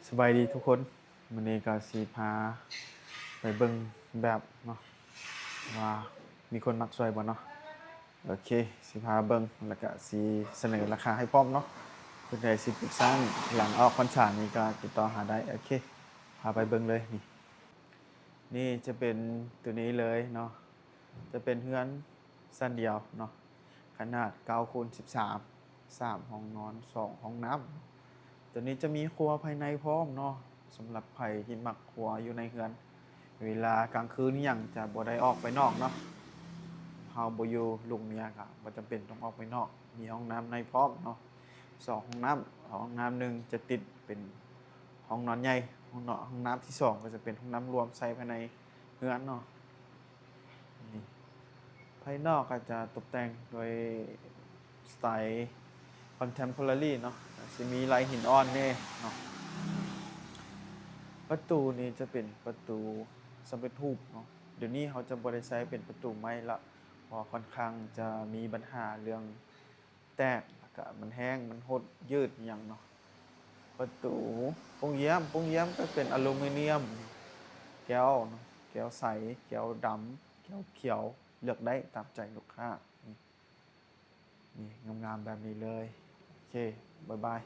สบายดีทุกคนมื้อนี้ก็สิพาไปเบิ่งแบบเนาะว่ามีคนมักช่วยบ่เนาะโอเคสิพาเบิ่งแล้วก็สิเสนอราคาให้พร้อมเนาะเพิ่นได้สิปรึกษาหลังออกพรรษานี่ก็ติดต่อหาได้โอเคพาไปเบิ่งเลยนี่นี่จะเป็นตัวนี้เลยเนาะจะเป็นเรือนชั้นเดียวเนาะขนาด9x13 3ห้องนอน2ห้องน้ำ ตัวนี้จะมีครัวภายในพร้อมเนาะสำหรับไผที่มักครัวอยู่ในเรือนเวลากลางคืนอิหยังจะบ่ได้ออกไปนอกเนาะเฮาบ่อยู่ลูกเมียก็บ่จำเป็นต้องออกไปนอกมีห้องน้ำในพร้อมเนาะ2ห้องน้ำห้องน้ำหนึ่งจะติดเป็นห้องนอนใหญ่ห้องน้ำที่2ก็จะเป็นห้องน้ำรวมใส่ภายในเรือนเนาะนี่ภายนอกก็จะตกแต่งโดยสไตล์ contemporary เนาะสิมีลายหินอ่อนแน่เนาะ ประตูนี้จะเป็นประตูสำเร็จรูปเนาะเดี๋ยวนี้เขาจะบ่ได้ใช้เป็นประตูไม้ละเพราะค่อนข้างจะมีปัญหาเรื่องแตกแล้วก็มันแห้งมันหดยืดอิหยังเนาะประตูโปงเยี่ยมก็เป็นอลูมิเนียมแก้วเนาะแก้วใสแก้วดำแก้วเขียวเลือกได้ตามใจลูกค้านี่นี่งามๆแบบนี้เลยโอเคบ๊ายบาย